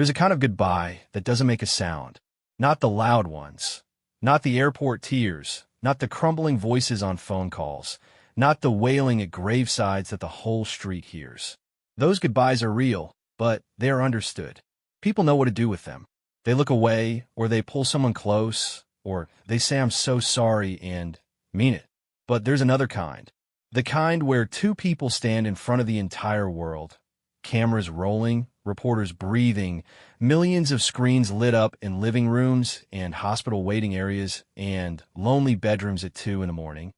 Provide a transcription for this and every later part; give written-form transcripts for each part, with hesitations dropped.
There's a kind of goodbye that doesn't make a sound. Not the loud ones. Not the airport tears. Not the crumbling voices on phone calls. Not the wailing at gravesides that the whole street hears. Those goodbyes are real, but they are understood. People know what to do with them. They look away, or they pull someone close, or they say I'm so sorry and mean it. But there's another kind. The kind where two people stand in front of the entire world. Cameras rolling, reporters breathing, millions of screens lit up in living rooms and hospital waiting areas and lonely bedrooms at 2 in the morning.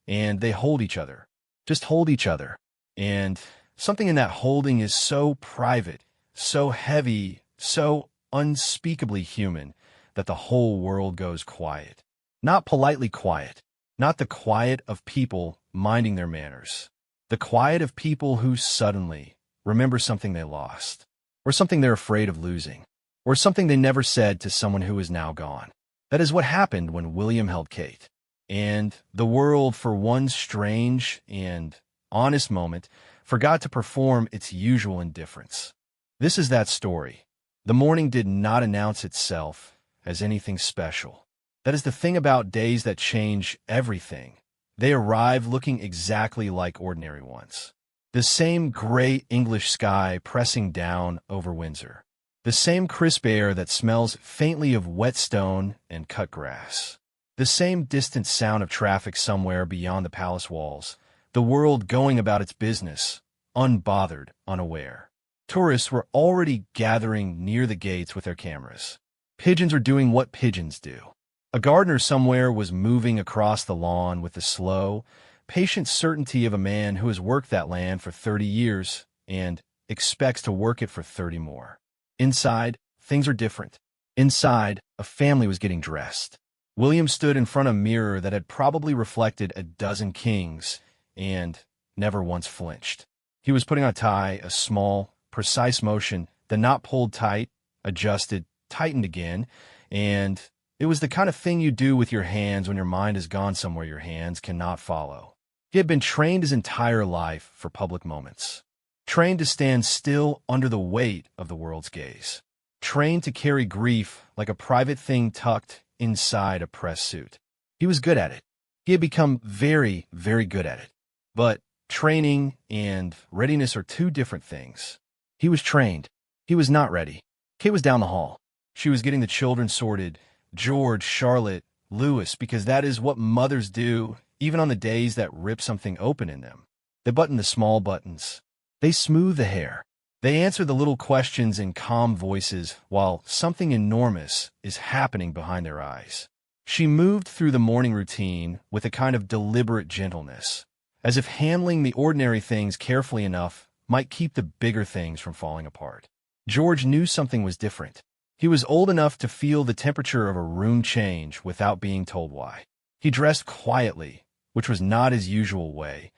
And they hold each other. Just hold each other. And something in that holding is so private, so heavy, so unspeakably human that the whole world goes quiet. Not politely quiet. Not the quiet of people minding their manners. The quiet of people who suddenly remember something they lost, or something they're afraid of losing, or something they never said to someone who is now gone. That is what happened when William held Kate. And the world, for one strange and honest moment, forgot to perform its usual indifference. This is that story. The morning did not announce itself as anything special. That is the thing about days that change everything. They arrive looking exactly like ordinary ones. The same gray English sky pressing down over Windsor. The same crisp air that smells faintly of wet stone and cut grass. The same distant sound of traffic somewhere beyond the palace walls. The world going about its business, unbothered, unaware. Tourists were already gathering near the gates with their cameras. Pigeons were doing what pigeons do. A gardener somewhere was moving across the lawn with the slow, patient certainty of a man who has worked that land for 30 years and expects to work it for 30 more. Inside, things are different. Inside, a family was getting dressed. William stood in front of a mirror that had probably reflected a dozen kings and never once flinched. He was putting on a tie, a small, precise motion, the knot pulled tight, adjusted, tightened again, and it was the kind of thing you do with your hands when your mind has gone somewhere your hands cannot follow. He had been trained his entire life for public moments. Trained to stand still under the weight of the world's gaze. Trained to carry grief like a private thing tucked inside a press suit. He was good at it. He had become very, very good at it. But training and readiness are two different things. He was trained. He was not ready. Kate was down the hall. She was getting the children sorted. George, Charlotte, Louis, because that is what mothers do, even on the days that rip something open in them. They button the small buttons. They smooth the hair. They answer the little questions in calm voices while something enormous is happening behind their eyes. She moved through the morning routine with a kind of deliberate gentleness, as if handling the ordinary things carefully enough might keep the bigger things from falling apart. George knew something was different. He was old enough to feel the temperature of a room change without being told why. He dressed quietly, which was not his usual way,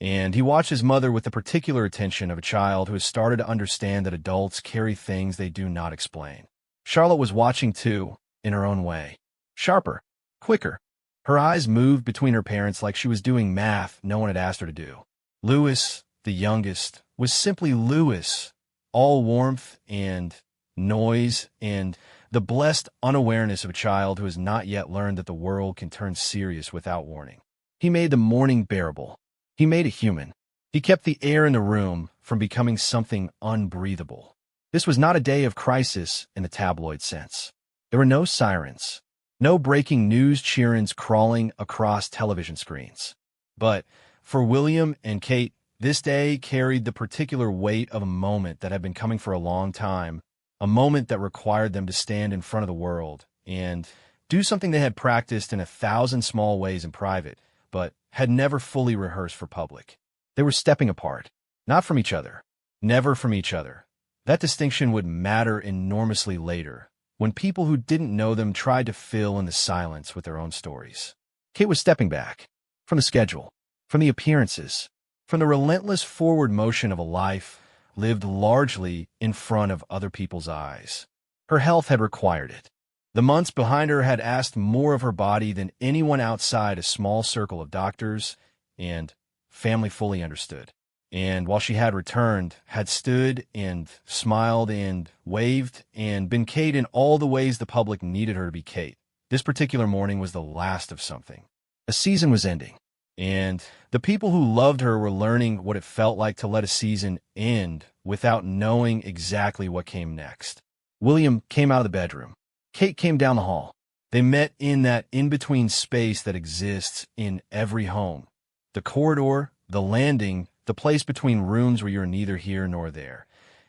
and he watched his mother with the particular attention of a child who has started to understand that adults carry things they do not explain. Charlotte was watching too, in her own way. Sharper, quicker. Her eyes moved between her parents like she was doing math no one had asked her to do. Louis, the youngest, was simply Louis, all warmth and noise and the blessed unawareness of a child who has not yet learned that the world can turn serious without warning. He made the morning bearable. He made it human. He kept the air in the room from becoming something unbreathable. This was not a day of crisis in the tabloid sense. There were no sirens, no breaking news cheerings crawling across television screens. But for William and Kate, this day carried the particular weight of a moment that had been coming for a long time, a moment that required them to stand in front of the world and do something they had practiced in 1,000 small ways in private, but had never fully rehearsed for public. They were stepping apart, not from each other, never from each other. That distinction would matter enormously later, when people who didn't know them tried to fill in the silence with their own stories. Kate was stepping back, from the schedule, from the appearances, from the relentless forward motion of a life lived largely in front of other people's eyes. Her health had required it. The months behind her had asked more of her body than anyone outside a small circle of doctors and family fully understood. And while she had returned, had stood and smiled and waved and been Kate in all the ways the public needed her to be Kate, this particular morning was the last of something. A season was ending, and the people who loved her were learning what it felt like to let a season end without knowing exactly what came next. William came out of the bedroom. Kate came down the hall. They met in that in-between space that exists in every home. The corridor, the landing, the place between rooms where you're neither here nor there.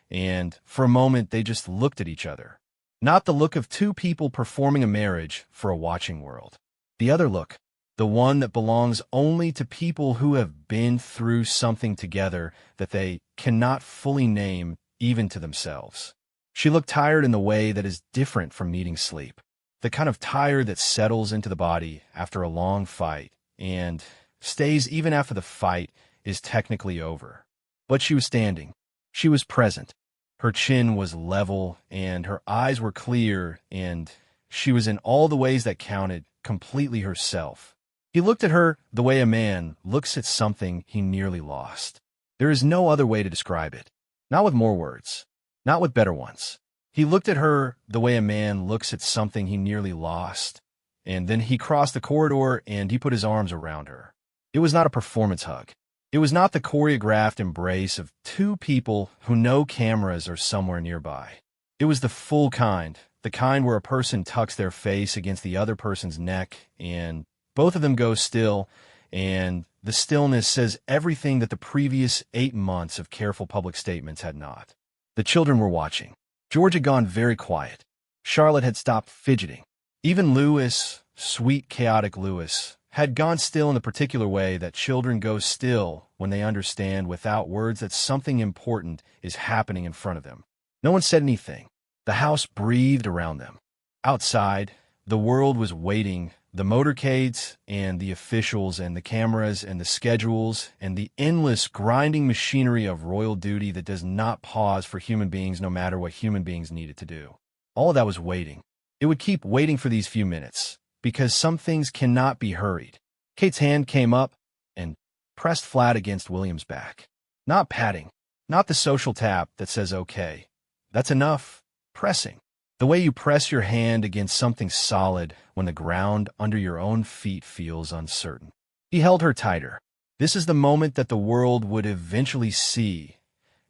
And for a moment, they just looked at each other. Not the look of two people performing a marriage for a watching world. The other look, the one that belongs only to people who have been through something together that they cannot fully name even to themselves. She looked tired in the way that is different from needing sleep. The kind of tired that settles into the body after a long fight and stays even after the fight is technically over. But she was standing. She was present. Her chin was level and her eyes were clear, and she was in all the ways that counted, completely herself. He looked at her the way a man looks at something he nearly lost. There is no other way to describe it. Not with more words. Not with better ones. He looked at her the way a man looks at something he nearly lost, and then he crossed the corridor and he put his arms around her. It was not a performance hug. It was not the choreographed embrace of two people who know cameras are somewhere nearby. It was the full kind, the kind where a person tucks their face against the other person's neck and both of them go still, and the stillness says everything that the previous 8 months of careful public statements had not. The children were watching. George had gone very quiet. Charlotte had stopped fidgeting. Even Louis, sweet, chaotic Louis, had gone still in the particular way that children go still when they understand without words that something important is happening in front of them. No one said anything. The house breathed around them. Outside, the world was waiting. The motorcades and the officials and the cameras and the schedules and the endless grinding machinery of royal duty that does not pause for human beings no matter what human beings needed to do. All of that was waiting. It would keep waiting for these few minutes, because some things cannot be hurried. Kate's hand came up and pressed flat against William's back. Not patting, not the social tap that says okay. That's enough. Pressing. The way you press your hand against something solid when the ground under your own feet feels uncertain. He held her tighter. This is the moment that the world would eventually see,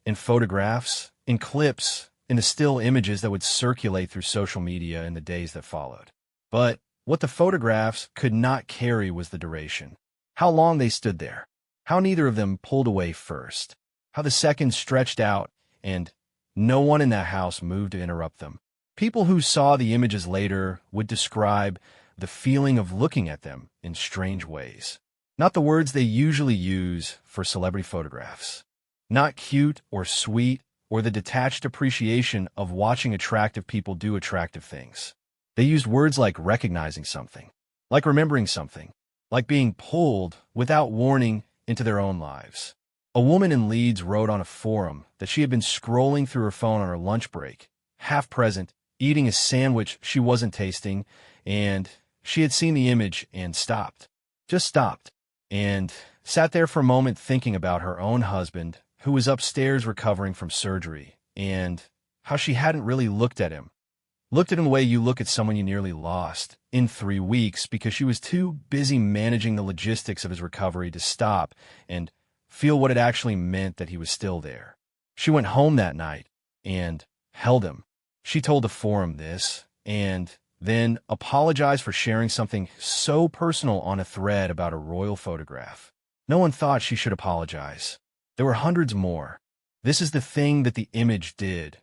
in photographs, in clips, in the still images that would circulate through social media in the days that followed. But what the photographs could not carry was the duration. How long they stood there. How neither of them pulled away first. How the seconds stretched out and no one in that house moved to interrupt them. People who saw the images later would describe the feeling of looking at them in strange ways. Not the words they usually use for celebrity photographs. Not cute or sweet or the detached appreciation of watching attractive people do attractive things. They used words like recognizing something, like remembering something, like being pulled without warning into their own lives. A woman in Leeds wrote on a forum that she had been scrolling through her phone on her lunch break, half present, eating a sandwich she wasn't tasting, and she had seen the image and stopped. Just stopped. And sat there for a moment thinking about her own husband, who was upstairs recovering from surgery, and how she hadn't really looked at him. Looked at him the way you look at someone you nearly lost in 3 weeks because she was too busy managing the logistics of his recovery to stop and feel what it actually meant that he was still there. She went home that night and held him. She told the forum this, and then apologized for sharing something so personal on a thread about a royal photograph. No one thought she should apologize. There were hundreds more. This is the thing that the image did.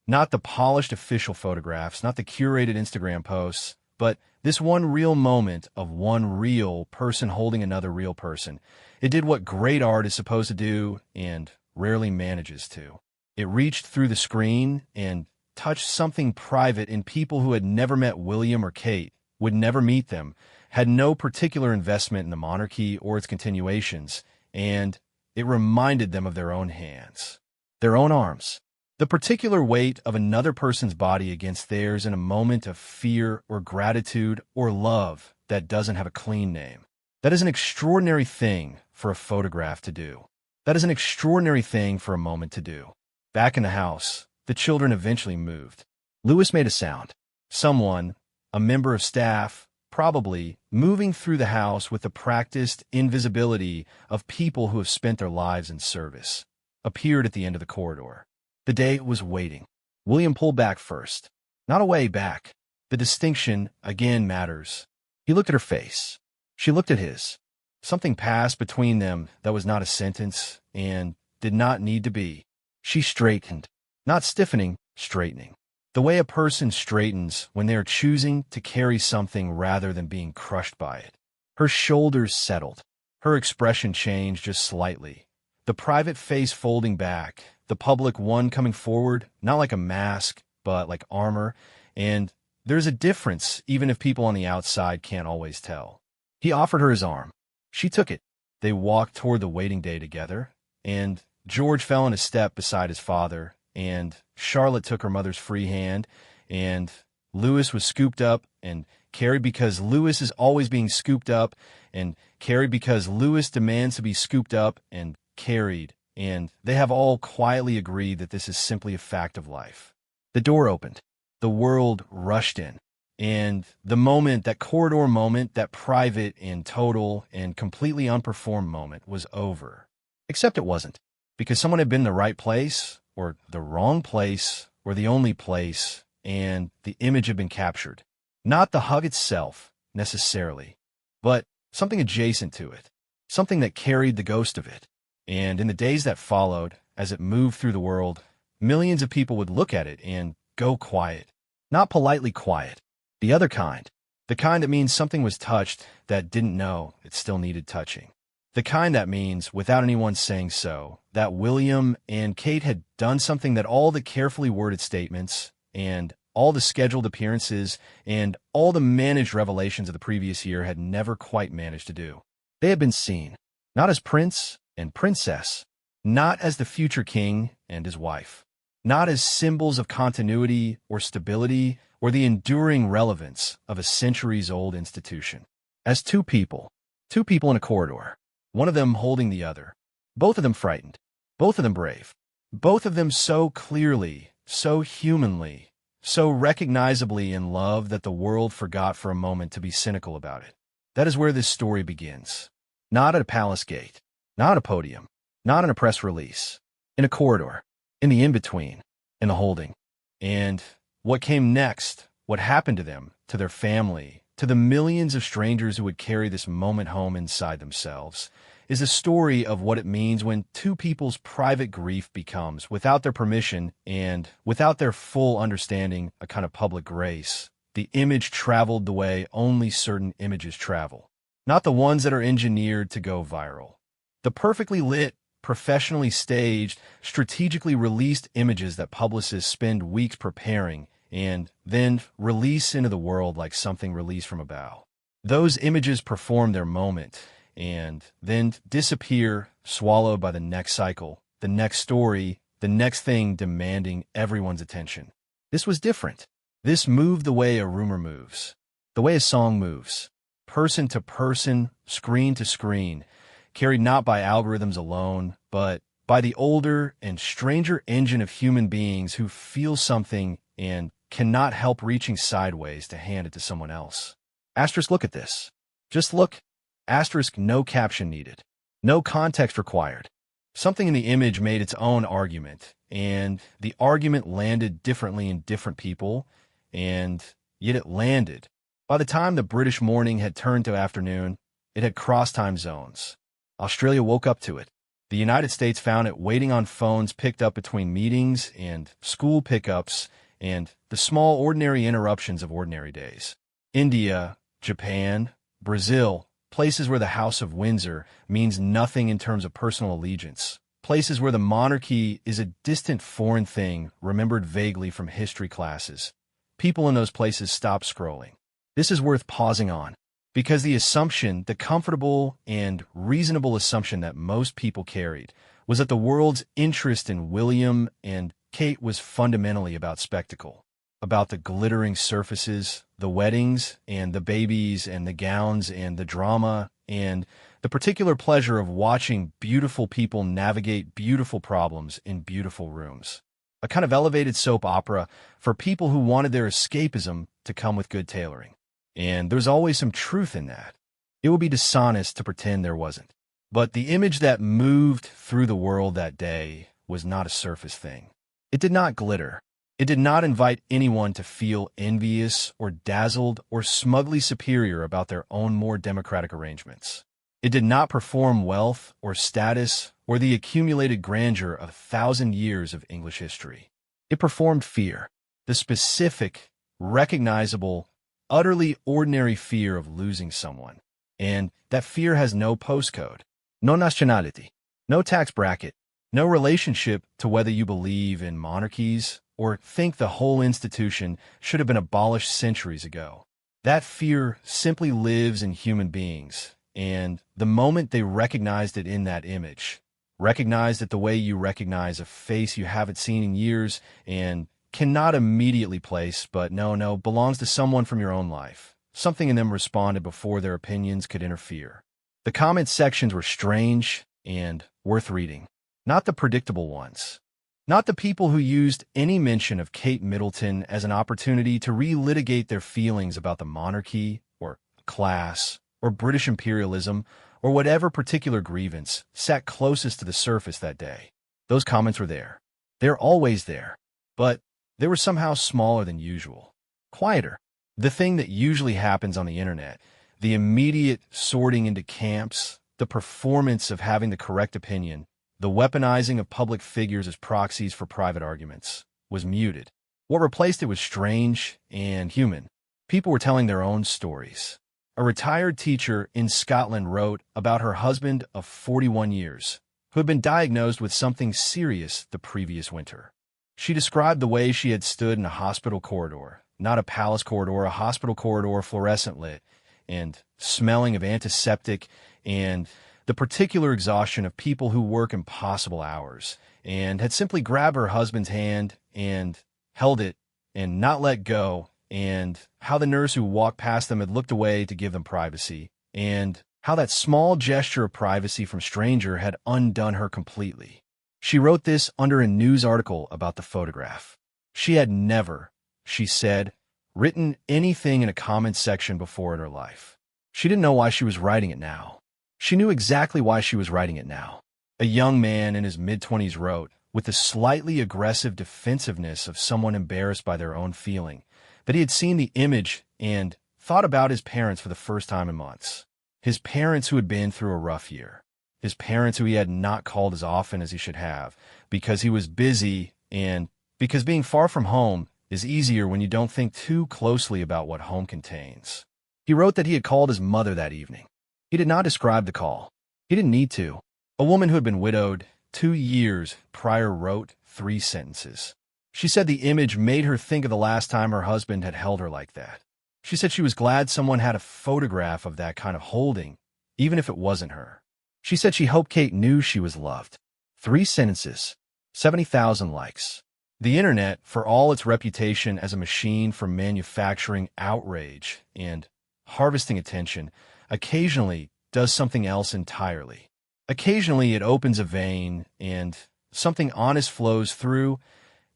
Not the polished official photographs, not the curated Instagram posts, but this one real moment of one real person holding another real person. It did what great art is supposed to do and rarely manages to. It reached through the screen and touched something private in people who had never met William or Kate, would never meet them, had no particular investment in the monarchy or its continuations, and it reminded them of their own hands, their own arms, the particular weight of another person's body against theirs in a moment of fear or gratitude or love that doesn't have a clean name. That is an extraordinary thing for a photograph to do. That is an extraordinary thing for a moment to do. Back in the house, the children eventually moved. Louis made a sound. Someone, a member of staff, probably, moving through the house with the practiced invisibility of people who have spent their lives in service, appeared at the end of the corridor. The day was waiting. William pulled back first. Not a way back. The distinction, again, matters. He looked at her face. She looked at his. Something passed between them that was not a sentence and did not need to be. She straightened. Not stiffening, straightening. The way a person straightens when they are choosing to carry something rather than being crushed by it. Her shoulders settled. Her expression changed just slightly. The private face folding back, the public one coming forward, not like a mask, but like armor, and there's a difference even if people on the outside can't always tell. He offered her his arm. She took it. They walked toward the waiting day together, and George fell in a step beside his father, and Charlotte took her mother's free hand, and Louis was scooped up and carried because Louis is always being scooped up, and carried because Louis demands to be scooped up and carried, and they have all quietly agreed that this is simply a fact of life. The door opened. The world rushed in. And the moment, that corridor moment, that private and total and completely unperformed moment was over. Except it wasn't, because someone had been in the right place, or the wrong place, or the only place, and the image had been captured. Not the hug itself, necessarily, but something adjacent to it, something that carried the ghost of it. And in the days that followed, as it moved through the world, millions of people would look at it and go quiet. Not politely quiet. The other kind. The kind that means something was touched that didn't know it still needed touching. The kind that means, without anyone saying so, that William and Kate had done something that all the carefully worded statements and all the scheduled appearances and all the managed revelations of the previous year had never quite managed to do. They had been seen, not as prince and princess, not as the future king and his wife, not as symbols of continuity or stability or the enduring relevance of a centuries-old institution. As two people in a corridor, one of them holding the other, both of them frightened, both of them brave, both of them so clearly, so humanly, so recognizably in love that the world forgot for a moment to be cynical about it. That is where this story begins. Not at a palace gate, not a podium, not in a press release, in a corridor, in the in-between, in the holding. And what came next, what happened to them, to their family, to the millions of strangers who would carry this moment home inside themselves, is a story of what it means when two people's private grief becomes, without their permission and without their full understanding, a kind of public grace. The image traveled the way only certain images travel, not the ones that are engineered to go viral. The perfectly lit, professionally staged, strategically released images that publicists spend weeks preparing and then release into the world like something released from a bow. Those images perform their moment and then disappear, swallowed by the next cycle, the next story, the next thing demanding everyone's attention. This was different. This moved the way a rumor moves, the way a song moves, person to person, screen to screen, carried not by algorithms alone, but by the older and stranger engine of human beings who feel something and cannot help reaching sideways to hand it to someone else. Asterisk, look at this. Just look. Asterisk, no caption needed. No context required. Something in the image made its own argument, and the argument landed differently in different people, and yet it landed. By the time the British morning had turned to afternoon, it had crossed time zones. Australia woke up to it. The United States found it waiting on phones picked up between meetings and school pickups and the small ordinary interruptions of ordinary days. India, Japan, Brazil, places where the House of Windsor means nothing in terms of personal allegiance, places where the monarchy is a distant foreign thing remembered vaguely from history classes. People in those places stopped scrolling. This is worth pausing on, because the assumption, the comfortable and reasonable assumption that most people carried, was that the world's interest in William and Kate was fundamentally about spectacle, about the glittering surfaces, the weddings and the babies and the gowns and the drama and the particular pleasure of watching beautiful people navigate beautiful problems in beautiful rooms. A kind of elevated soap opera for people who wanted their escapism to come with good tailoring. And there's always some truth in that. It would be dishonest to pretend there wasn't. But the image that moved through the world that day was not a surface thing. It did not glitter. It did not invite anyone to feel envious or dazzled or smugly superior about their own more democratic arrangements. It did not perform wealth or status or the accumulated grandeur of 1,000 years of English history. It performed fear, the specific, recognizable, utterly ordinary fear of losing someone. And that fear has no postcode, no nationality, no tax bracket, no relationship to whether you believe in monarchies or think the whole institution should have been abolished centuries ago. That fear simply lives in human beings, and the moment they recognized it in that image, recognized it the way you recognize a face you haven't seen in years and cannot immediately place, but no, belongs to someone from your own life. Something in them responded before their opinions could interfere. The comment sections were strange and worth reading. Not the predictable ones. Not the people who used any mention of Kate Middleton as an opportunity to relitigate their feelings about the monarchy or class or British imperialism or whatever particular grievance sat closest to the surface that day. Those comments were there. They're always there. But they were somehow smaller than usual. Quieter. The thing that usually happens on the internet, the immediate sorting into camps, the performance of having the correct opinion, the weaponizing of public figures as proxies for private arguments, was muted. What replaced it was strange and human. People were telling their own stories. A retired teacher in Scotland wrote about her husband of 41 years, who had been diagnosed with something serious the previous winter. She described the way she had stood in a hospital corridor, not a palace corridor, a hospital corridor, fluorescent lit, and smelling of antiseptic, and the particular exhaustion of people who work impossible hours, and had simply grabbed her husband's hand and held it and not let go, and how the nurse who walked past them had looked away to give them privacy, and how that small gesture of privacy from stranger had undone her completely. She wrote this under a news article about the photograph. She had never, she said, written anything in a comment section before in her life. She didn't know why she was writing it now. She knew exactly why she was writing it now. A young man in his mid-20s wrote, with the slightly aggressive defensiveness of someone embarrassed by their own feeling, that he had seen the image and thought about his parents for the first time in months. His parents who had been through a rough year. His parents who he had not called as often as he should have, because he was busy and because being far from home is easier when you don't think too closely about what home contains. He wrote that he had called his mother that evening. He did not describe the call. He didn't need to. A woman who had been widowed 2 years prior wrote 3 sentences. She said the image made her think of the last time her husband had held her like that. She said she was glad someone had a photograph of that kind of holding, even if it wasn't her. She said she hoped Kate knew she was loved. 3 sentences, 70,000 likes. The internet, for all its reputation as a machine for manufacturing outrage and harvesting attention, occasionally does something else entirely. Occasionally it opens a vein and something honest flows through,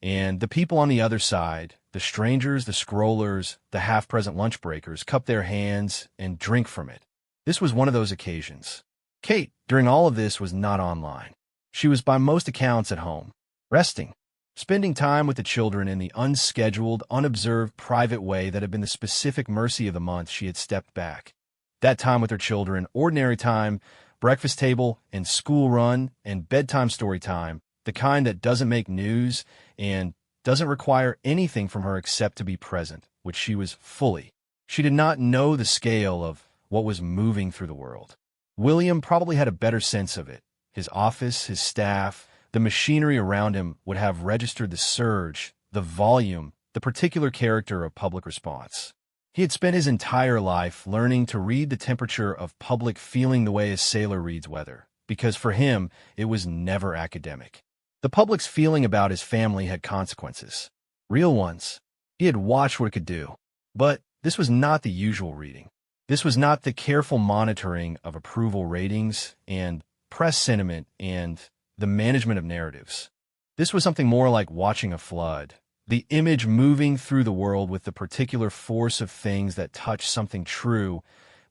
and the people on the other side, the strangers, the scrollers, the half-present lunch breakers, cup their hands and drink from it. This was one of those occasions. Kate, during all of this, was not online. She was by most accounts at home, resting, spending time with the children in the unscheduled, unobserved, private way that had been the specific mercy of the month she had stepped back. That time with her children, ordinary time, breakfast table and school run and bedtime story time, the kind that doesn't make news and doesn't require anything from her except to be present, which she was fully. She did not know the scale of what was moving through the world. William probably had a better sense of it. His office, his staff, the machinery around him would have registered the surge, the volume, the particular character of public response. He had spent his entire life learning to read the temperature of public feeling the way a sailor reads weather, because for him, it was never academic. The public's feeling about his family had consequences. Real ones. He had watched what it could do. But this was not the usual reading. This was not the careful monitoring of approval ratings and press sentiment and the management of narratives. This was something more like watching a flood, the image moving through the world with the particular force of things that touch something true,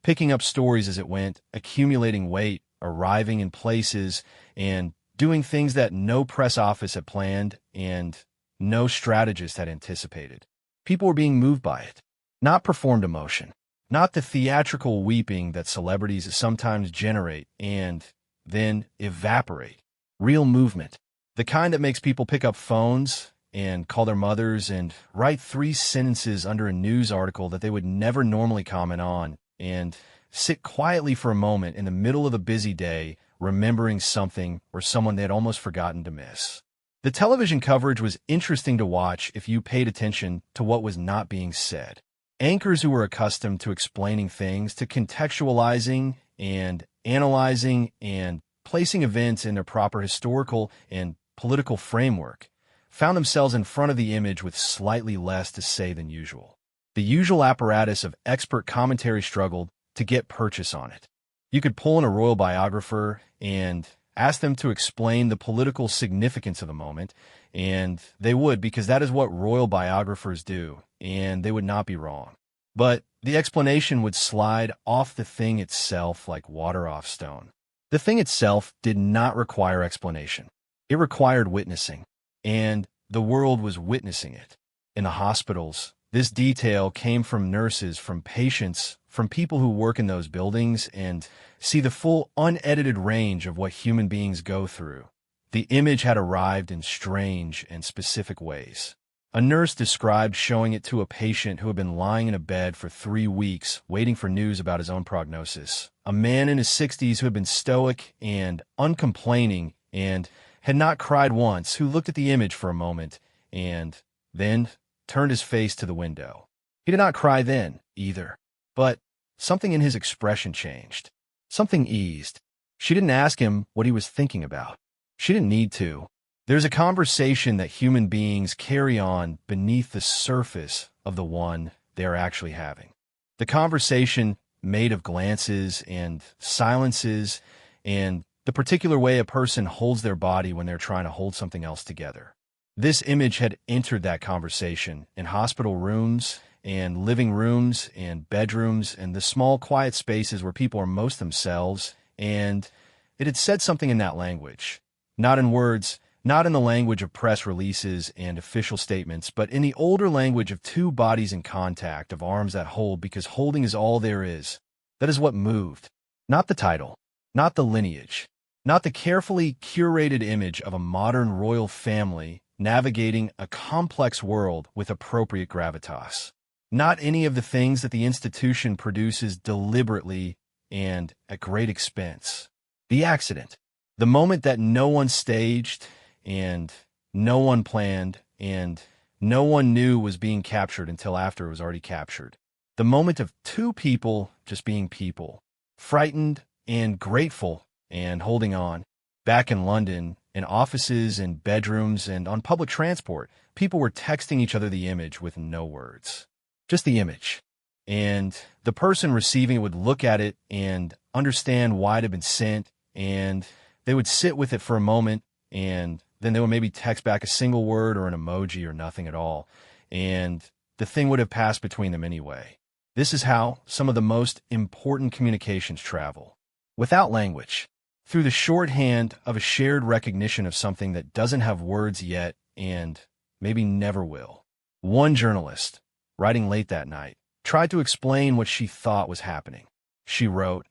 picking up stories as it went, accumulating weight, arriving in places, and doing things that no press office had planned and no strategist had anticipated. People were being moved by it, not performed emotion, not the theatrical weeping that celebrities sometimes generate and then evaporate. Real movement, the kind that makes people pick up phones and call their mothers and write 3 sentences under a news article that they would never normally comment on, and sit quietly for a moment in the middle of a busy day, remembering something or someone they had almost forgotten to miss. The television coverage was interesting to watch if you paid attention to what was not being said. Anchors who were accustomed to explaining things, to contextualizing and analyzing and placing events in their proper historical and political framework, found themselves in front of the image with slightly less to say than usual. The usual apparatus of expert commentary struggled to get purchase on it. You could pull in a royal biographer and ask them to explain the political significance of the moment, and they would, because that is what royal biographers do, and they would not be wrong. But the explanation would slide off the thing itself like water off stone. The thing itself did not require explanation. It required witnessing, and the world was witnessing it. In the hospitals, this detail came from nurses, from patients, from people who work in those buildings and see the full unedited range of what human beings go through. The image had arrived in strange and specific ways. A nurse described showing it to a patient who had been lying in a bed for 3 weeks, waiting for news about his own prognosis. A man in his 60s who had been stoic and uncomplaining and had not cried once, who looked at the image for a moment and then turned his face to the window. He did not cry then, either, but something in his expression changed. Something eased. She didn't ask him what he was thinking about. She didn't need to. There's a conversation that human beings carry on beneath the surface of the one they're actually having. The conversation made of glances and silences and the particular way a person holds their body when they're trying to hold something else together. This image had entered that conversation in hospital rooms and living rooms and bedrooms and the small quiet spaces where people are most themselves, and it had said something in that language. Not in words, not in the language of press releases and official statements, but in the older language of 2 bodies in contact, of arms that hold, because holding is all there is. That is what moved. Not the title, not the lineage, not the carefully curated image of a modern royal family navigating a complex world with appropriate gravitas. Not any of the things that the institution produces deliberately and at great expense. The accident, the moment that no one staged and no one planned and no one knew was being captured until after it was already captured. The moment of 2 people just being people, frightened and grateful and holding on. Back in London, in offices and bedrooms and on public transport, people were texting each other the image with no words. Just the image. And the person receiving it would look at it and understand why it had been sent, and they would sit with it for a moment, and then they would maybe text back a single word or an emoji or nothing at all, and the thing would have passed between them anyway. This is how some of the most important communications travel. Without language. Through the shorthand of a shared recognition of something that doesn't have words yet and maybe never will. One journalist, writing late that night, tried to explain what she thought was happening. She wrote,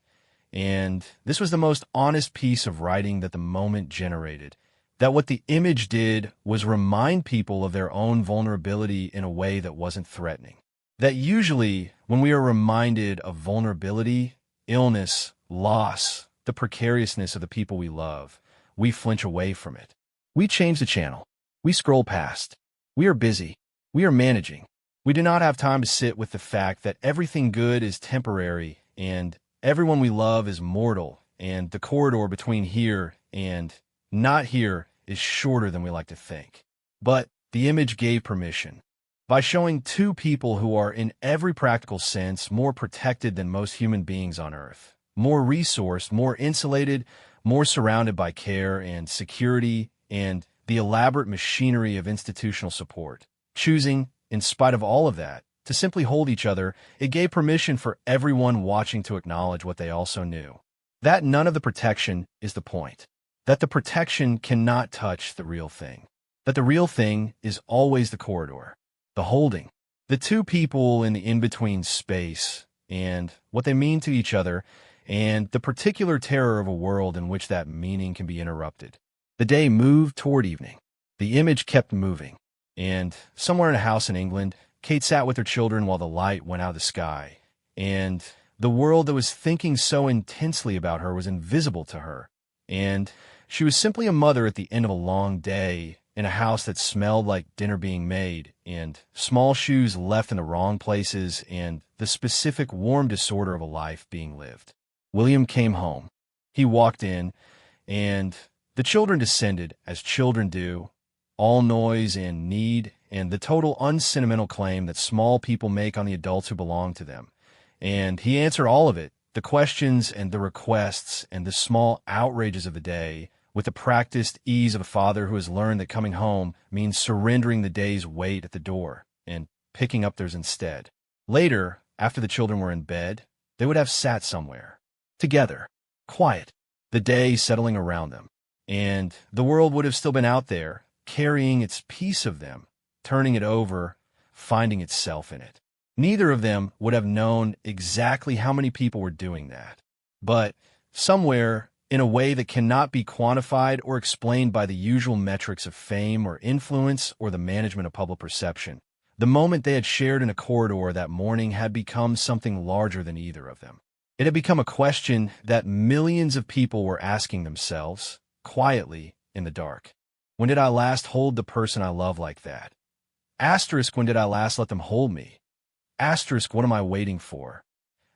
and this was the most honest piece of writing that the moment generated, that what the image did was remind people of their own vulnerability in a way that wasn't threatening. That usually, when we are reminded of vulnerability, illness, loss, the precariousness of the people we love, we flinch away from it. We change the channel. We scroll past. We are busy. We are managing. We do not have time to sit with the fact that everything good is temporary and everyone we love is mortal, and the corridor between here and not here is shorter than we like to think. But the image gave permission. by showing two people who are, in every practical sense, more protected than most human beings on Earth, more resourced, more insulated, more surrounded by care and security and the elaborate machinery of institutional support. Choosing, in spite of all of that, to simply hold each other, it gave permission for everyone watching to acknowledge what they also knew. That none of the protection is the point. That the protection cannot touch the real thing. That the real thing is always the corridor, the holding, the two people in the in-between space, and what they mean to each other, and the particular terror of a world in which that meaning can be interrupted. The day moved toward evening. The image kept moving, and somewhere in a house in England, Kate sat with her children while the light went out of the sky, and the world that was thinking so intensely about her was invisible to her, and she was simply a mother at the end of a long day in a house that smelled like dinner being made, and small shoes left in the wrong places, and the specific warm disorder of a life being lived. William came home. He walked in, and the children descended, as children do, all noise and need, and the total unsentimental claim that small people make on the adults who belong to them. And he answered all of it, the questions and the requests and the small outrages of the day, with the practiced ease of a father who has learned that coming home means surrendering the day's weight at the door and picking up theirs instead. Later, after the children were in bed, they would have sat somewhere, together, quiet, the day settling around them, and the world would have still been out there, carrying its piece of them, turning it over, finding itself in it. Neither of them would have known exactly how many people were doing that, but somewhere, in a way that cannot be quantified or explained by the usual metrics of fame or influence or the management of public perception, the moment they had shared in a corridor that morning had become something larger than either of them. It had become a question that millions of people were asking themselves, quietly, in the dark. When did I last hold the person I love like that? Asterisk, when did I last let them hold me? Asterisk, what am I waiting for?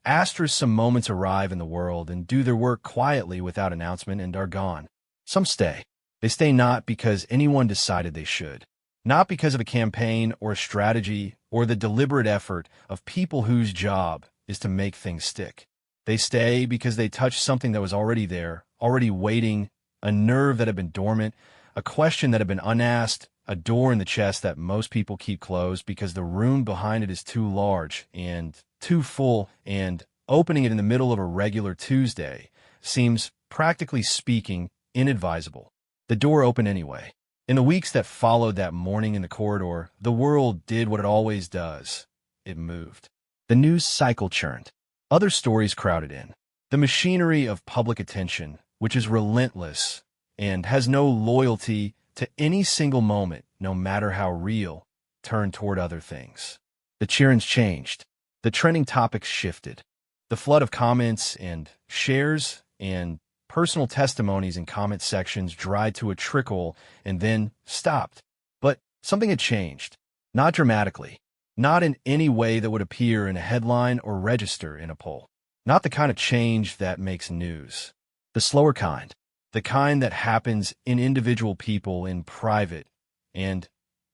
Asterisk, some moments arrive in the world and do their work quietly without announcement and are gone. Some stay. They stay not because anyone decided they should, not because of a campaign or a strategy or the deliberate effort of people whose job is to make things stick. They stay because they touched something that was already there, already waiting, a nerve that had been dormant, a question that had been unasked, a door in the chest that most people keep closed because the room behind it is too large and too full, and opening it in the middle of a regular Tuesday seems, practically speaking, inadvisable. The door opened anyway. In the weeks that followed that morning in the corridor, the world did what it always does. It moved. The news cycle churned. Other stories crowded in. The machinery of public attention, which is relentless and has no loyalty to any single moment, no matter how real, turned toward other things. The cheerings changed. The trending topics shifted. The flood of comments and shares and personal testimonies in comment sections dried to a trickle and then stopped. But something had changed. Not dramatically. Not in any way that would appear in a headline or register in a poll. Not the kind of change that makes news. The slower kind. The kind that happens in individual people in private and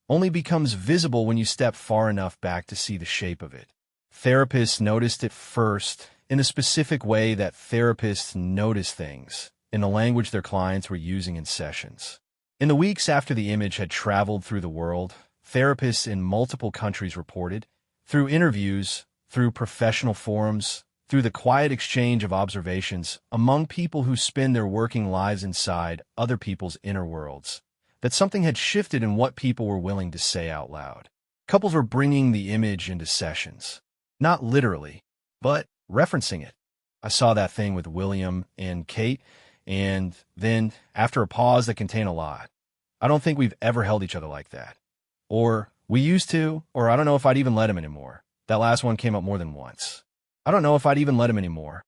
only becomes visible when you step far enough back to see the shape of it. Therapists noticed it first in the specific way that therapists notice things, in the language their clients were using in sessions. In the weeks after the image had traveled through the world, therapists in multiple countries reported, through interviews, through professional forums, through the quiet exchange of observations among people who spend their working lives inside other people's inner worlds, that something had shifted in what people were willing to say out loud. Couples were bringing the image into sessions, not literally, but referencing it. I saw that thing with William and Kate, and then, after a pause that contained a lot, I don't think we've ever held each other like that. Or, we used to, or I don't know if I'd even let him anymore. That last one came up more than once. I don't know if I'd even let him anymore.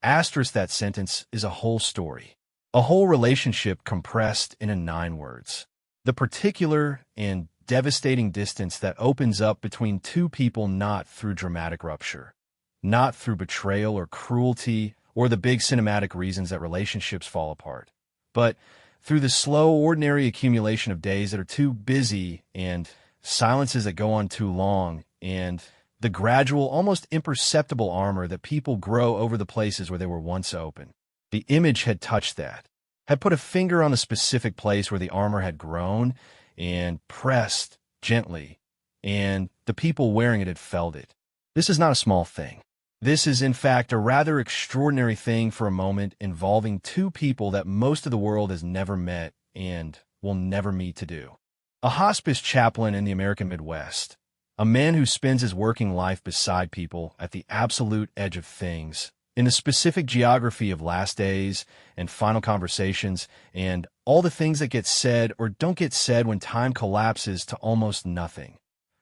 Asterisk that sentence is a whole story. A whole relationship compressed into 9 words. The particular and devastating distance that opens up between two people not through dramatic rupture, not through betrayal or cruelty or the big cinematic reasons that relationships fall apart, but through the slow, ordinary accumulation of days that are too busy and silences that go on too long, and the gradual, almost imperceptible armor that people grow over the places where they were once open. The image had touched that, had put a finger on the specific place where the armor had grown and pressed gently, and the people wearing it had felt it. This is not a small thing. This is, in fact, a rather extraordinary thing for a moment involving two people that most of the world has never met and will never meet to do. A hospice chaplain in the American Midwest, a man who spends his working life beside people at the absolute edge of things, in the specific geography of last days and final conversations and all the things that get said or don't get said when time collapses to almost nothing,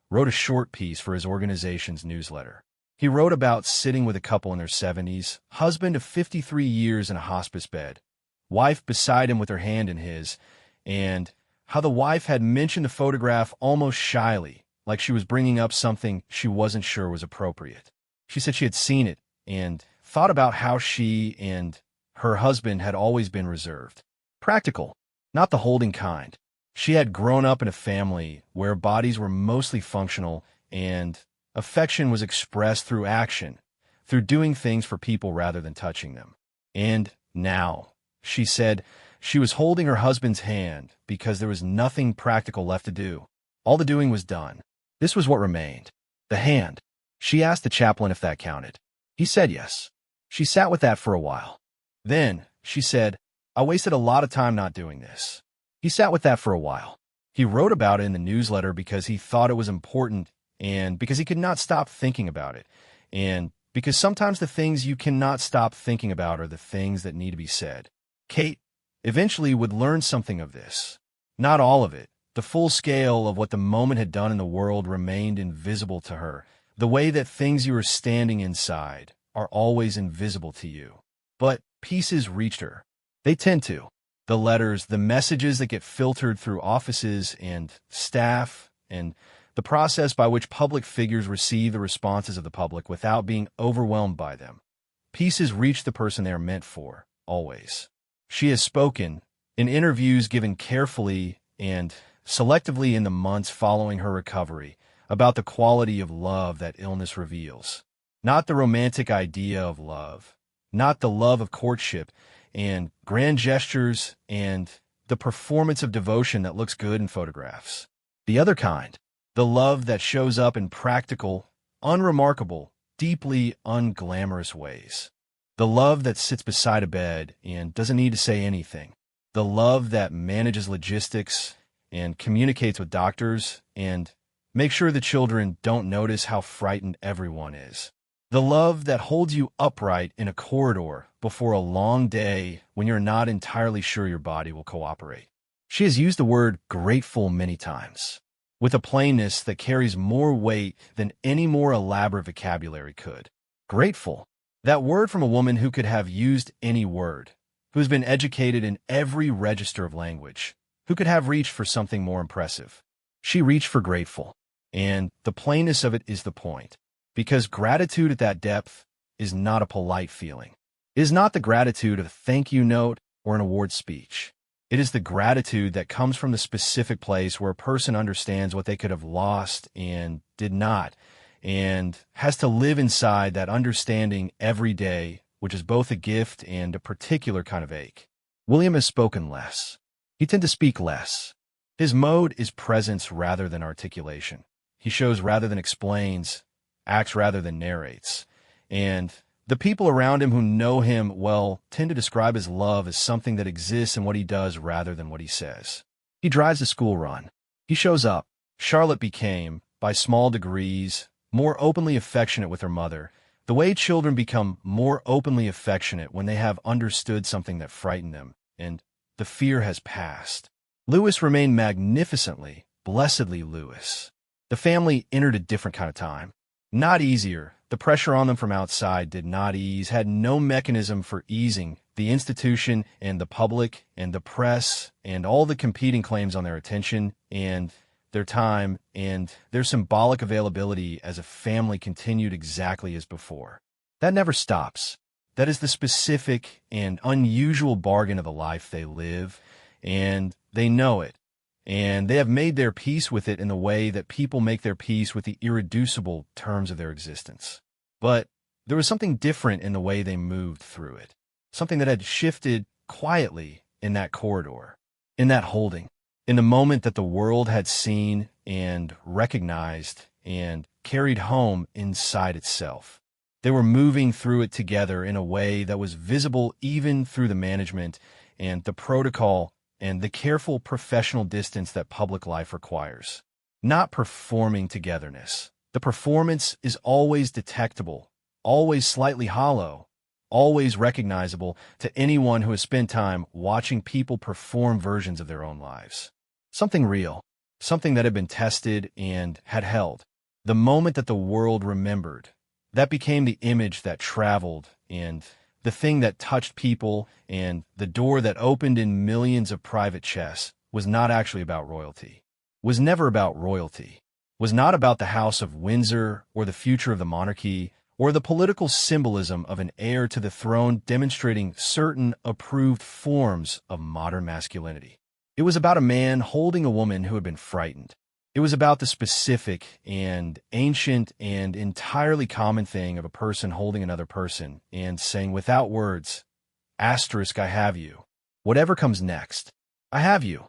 wrote a short piece for his organization's newsletter. He wrote about sitting with a couple in their 70s, husband of 53 years in a hospice bed, wife beside him with her hand in his, and how the wife had mentioned the photograph almost shyly, like she was bringing up something she wasn't sure was appropriate. She said she had seen it and thought about how she and her husband had always been reserved. Practical, not the holding kind. She had grown up in a family where bodies were mostly functional and affection was expressed through action, through doing things for people rather than touching them. And now, she said, she was holding her husband's hand because there was nothing practical left to do. All the doing was done. This was what remained. The hand. She asked the chaplain if that counted. He said yes. She sat with that for a while. Then, she said, I wasted a lot of time not doing this. He sat with that for a while. He wrote about it in the newsletter because he thought it was important and because he could not stop thinking about it, and because sometimes the things you cannot stop thinking about are the things that need to be said. Kate eventually would learn something of this. Not all of it. The full scale of what the moment had done in the world remained invisible to her, the way that things you are standing inside are always invisible to you. But pieces reached her. They tend to. The letters, the messages that get filtered through offices and staff, and the process by which public figures receive the responses of the public without being overwhelmed by them. Pieces reach the person they are meant for, always. She has spoken, in interviews given carefully and selectively in the months following her recovery, about the quality of love that illness reveals. Not the romantic idea of love, not the love of courtship and grand gestures and the performance of devotion that looks good in photographs. The other kind. The love that shows up in practical, unremarkable, deeply unglamorous ways. The love that sits beside a bed and doesn't need to say anything. The love that manages logistics and communicates with doctors and makes sure the children don't notice how frightened everyone is. The love that holds you upright in a corridor before a long day when you're not entirely sure your body will cooperate. She has used the word grateful many times, with a plainness that carries more weight than any more elaborate vocabulary could. Grateful. That word from a woman who could have used any word, who has been educated in every register of language, who could have reached for something more impressive. She reached for grateful, and the plainness of it is the point, because gratitude at that depth is not a polite feeling. It is not the gratitude of a thank you note or an award speech. It is the gratitude that comes from the specific place where a person understands what they could have lost and did not, and has to live inside that understanding every day, which is both a gift and a particular kind of ache. William has spoken less. He tends to speak less. His mode is presence rather than articulation. He shows rather than explains, acts rather than narrates. And the people around him who know him well tend to describe his love as something that exists in what he does rather than what he says. He drives a school run. He shows up. Charlotte became, by small degrees, more openly affectionate with her mother, the way children become more openly affectionate when they have understood something that frightened them, and the fear has passed. Lewis remained magnificently, blessedly Lewis. The family entered a different kind of time. Not easier. The pressure on them from outside did not ease, had no mechanism for easing the institution and the public and the press and all the competing claims on their attention and their time and their symbolic availability as a family continued exactly as before. That never stops. That is the specific and unusual bargain of the life they live, and they know it. and they have made their peace with it in the way that people make their peace with the irreducible terms of their existence. But there was something different in the way they moved through it, something that had shifted quietly in that corridor, in that holding, in the moment that the world had seen and recognized and carried home inside itself. They were moving through it together in a way that was visible even through the management and the protocol and the careful professional distance that public life requires. Not performing togetherness. The performance is always detectable, always slightly hollow, always recognizable to anyone who has spent time watching people perform versions of their own lives. Something real, something that had been tested and had held. The moment that the world remembered, that became the image that traveled and the thing that touched people, and the door that opened in millions of private chests was not actually about royalty, was never about royalty, was not about the House of Windsor or the future of the monarchy or the political symbolism of an heir to the throne demonstrating certain approved forms of modern masculinity. It was about a man holding a woman who had been frightened. It was about the specific and ancient and entirely common thing of a person holding another person and saying without words, asterisk, I have you. Whatever comes next, I have you.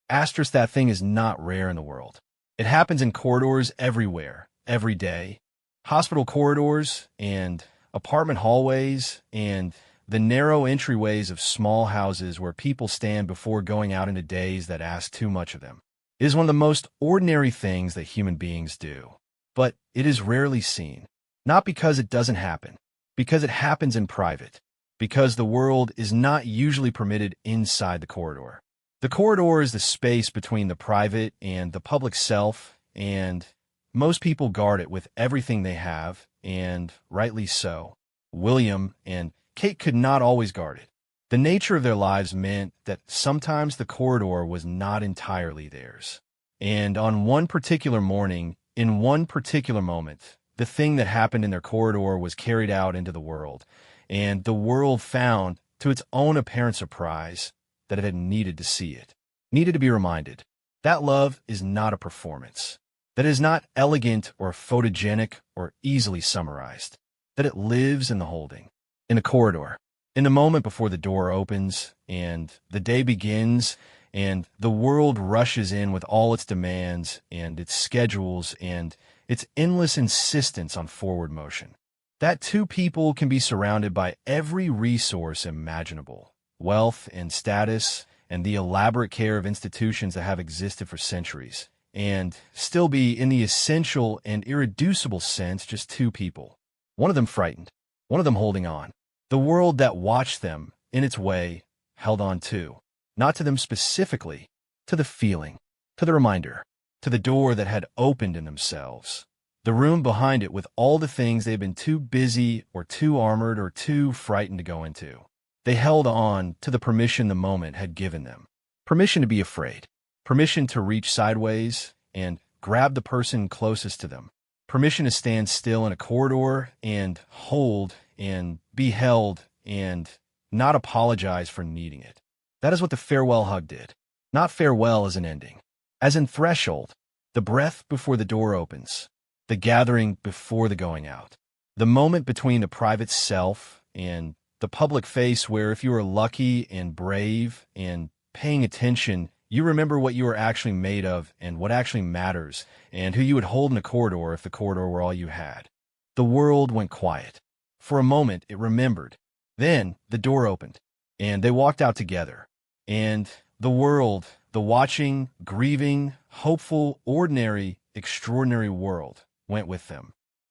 Asterisk, that thing is not rare in the world. It happens in corridors everywhere, every day. Hospital corridors and apartment hallways and the narrow entryways of small houses where people stand before going out into days that ask too much of them. It is one of the most ordinary things that human beings do, but it is rarely seen. Not because it doesn't happen, because it happens in private, because the world is not usually permitted inside the corridor. The corridor is the space between the private and the public self, and most people guard it with everything they have, and rightly so. William and Kate could not always guard it. The nature of their lives meant that sometimes the corridor was not entirely theirs. And on one particular morning, in one particular moment, the thing that happened in their corridor was carried out into the world, and the world found, to its own apparent surprise, that it had needed to see it, needed to be reminded. That love is not a performance, that it is not elegant or photogenic or easily summarized, that it lives in the holding, in the corridor. In the moment before the door opens and the day begins and the world rushes in with all its demands and its schedules and its endless insistence on forward motion, that two people can be surrounded by every resource imaginable, wealth and status and the elaborate care of institutions that have existed for centuries, and still be, in the essential and irreducible sense, just two people. One of them frightened, one of them holding on. The world that watched them, in its way, held on to, not to them specifically, to the feeling, to the reminder, to the door that had opened in themselves, the room behind it with all the things they had been too busy or too armored or too frightened to go into. They held on to the permission the moment had given them, permission to be afraid, permission to reach sideways and grab the person closest to them, permission to stand still in a corridor and hold and be held and not apologize for needing it. That is what the farewell hug did. Not farewell as an ending. As in threshold, the breath before the door opens, the gathering before the going out, the moment between the private self and the public face where if you are lucky and brave and paying attention, you remember what you are actually made of and what actually matters and who you would hold in a corridor if the corridor were all you had. The world went quiet. For a moment, it remembered. Then the door opened, and they walked out together. And the world, the watching, grieving, hopeful, ordinary, extraordinary world, went with them.